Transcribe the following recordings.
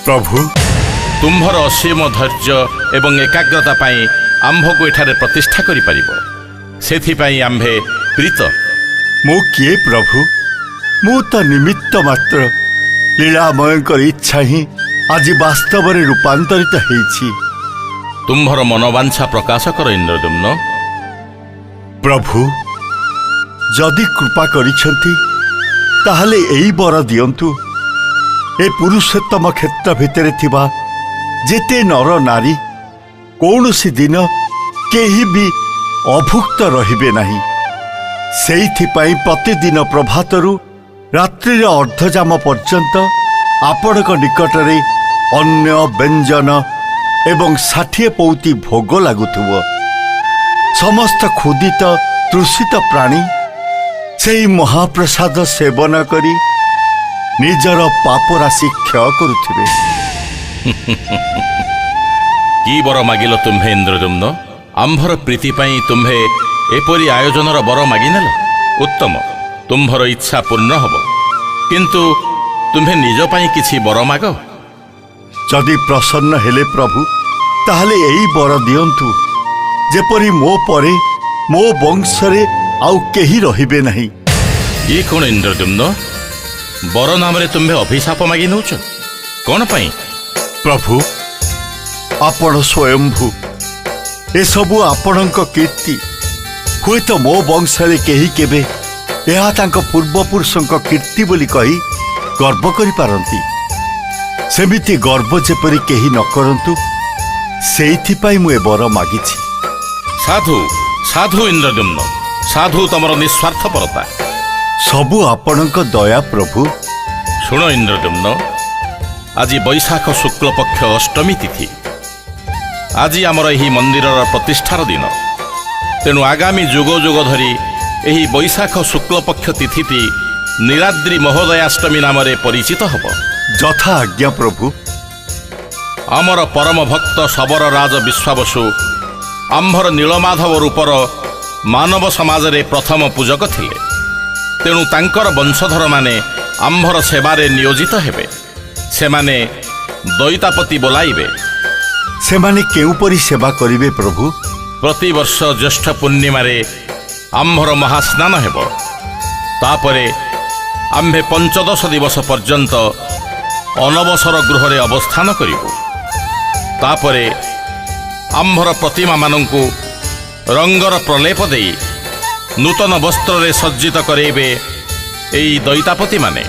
प्रभु तुम्भर असीम धैर्य एवं एकाग्रता पाई आम्भको एठारे प्रतिष्ठा करि परिबो सेथिपाई आम्भे प्रीत। मु किए प्रभु मु तो निमित्त मात्र लीलामयंकर इच्छा ही आज वास्तव में रूपांतरित होईछि। तुम्भर मनोवांछा प्रकाश कर इंद्रद्युम्न। प्रभु जदि कृपा करिछंती ताहले एई बर दियंतु ए पुरुषोत्तम क्षेत्र भितरे थिबा जेते नर नारी कौनसी दिन केही भी अभुक्त रहिबे नहीं। सेइथिपाई प्रतिदिन प्रभातरु रात्रि अर्धजाम पर्यंत आपणक निकटरे अन्य व्यंजन एवं 60 पौती भोग लागुथुव। समस्त क्षुदित तृषित प्राणी सेई महाप्रसाद सेवन करी निजर पाप राशि क्षय करुथिबे। की बर मागिल तुम्हे इंद्रद्युम्न? आम्भर प्रीति पाई तुम्हे एपरी आयोजनर बर मागिनेल। उत्तम, तुम्भर इच्छा पूर्ण हब, किंतु तुम्हे निज पाई किछि बर माग। जदि प्रसन्न हेले प्रभु ताहले एई बर दियंतु जेपरी मो परे मो वंशरे आउ केही रहिबे नहीं। ये कौन इंद्रद्युम्न? बर नाम रे तुम्हे अभिशाप मागी नौच कौन पाई? प्रभु आपण स्वयंभू ए सबु आपणक कीर्ति। हुए तो मो वंशरे केही केबे एहा तांको पूर्वपुरुषंक कीर्ति बोली कही गर्व करि पारंती। सेमिति गर्व जेपरी केही न करंतु सेइथिपाई मु ए बर मागिछि। साधु साधु इंद्रद्युम्न, साधु तमर निस्वार्थपरता। सबु आपणक दया प्रभु। शुण इंद्रद्युम्न, आज बैशाख शुक्ल पक्ष अष्टमी तिथि। आज आमर यही मंदिर प्रतिष्ठार दिन। तेणु आगामी जुग जुग धरी यही बैशाख शुक्ल पक्ष तिथिटी नीलाद्री महोदयाष्टमी नाम परिचित हब। यथा आज्ञा प्रभु। आमर परम भक्त शबर राज विश्वावसु आम्भर नीलमाधव रूपर मानव समाज रे प्रथम पूजक थिले। तेणु तांकर वंशधर माने आम्भर सेवारे नियोजित हेबे। सेमाने दैतापति बोलाइबे। सेमाने केउपरि सेवा करिवे प्रभु? प्रति वर्ष ज्येष्ठ पूर्णिमा रे आम्भर महास्नान हेब। तापरे आम्भे 15 दिवस पर्यंत अनवसर गृह रे अवस्थान करिबु। तापरे आम्भर प्रतिमा मानंकु रंगर प्रलेप देई नूतन वस्त्र रे सज्जित करेबे एई दैतापति माने।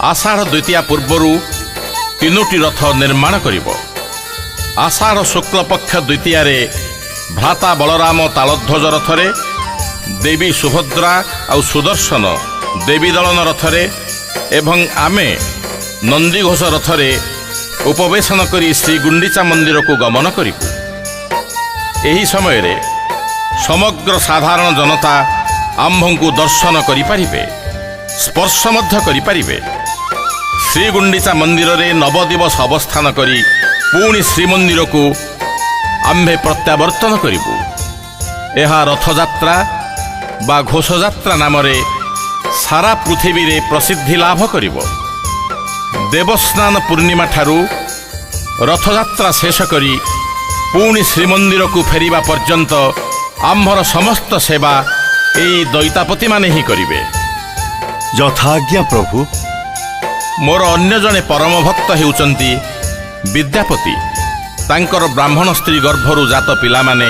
आषाढ़ द्वितीया पूर्वरु 3टी रथ निर्माण करिबो। आषाढ़ शुक्ल पक्ष द्वितीया रे भ्राता बलराम तालध्वज रथरे, देवी सुभद्रा और सुदर्शन देवी दलन रथरे एवं आमे नंदीघोष रथरे उपवेशन करी श्री गुंडीचा मंदिर को गमन करिबु। एही समय रे समग्र साधारण जनता आम्भंकु दर्शन करि परिबे, स्पर्श मध्य करि परिबे। श्री गुंडीचा मंदिर रे 9 दिवस अवस्थान करी पुणी श्रीमंदिर को आम्भे प्रत्यावर्तन करिबु। एहा रथयात्रा बा घोषयात्रा नाम रे सारा पृथ्वी रे प्रसिद्धि लाभ करिबो। देवस्नान पूर्णिमा ठारू रथयात्रा शेष करी पुणी श्रीमंदिर को फेरिबा पर्यंत आम्भर समस्त सेवा एई दैतापति माने ही करिवे। यथाज्ञा प्रभु। मोर अन्य जने परम भक्त हेउचंती विद्यापति। तांकर ब्राह्मण स्त्री गर्भरु जात पिला माने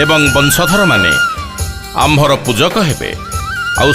एवं वंशधर माने आम्भर पूजक हेबे। आउ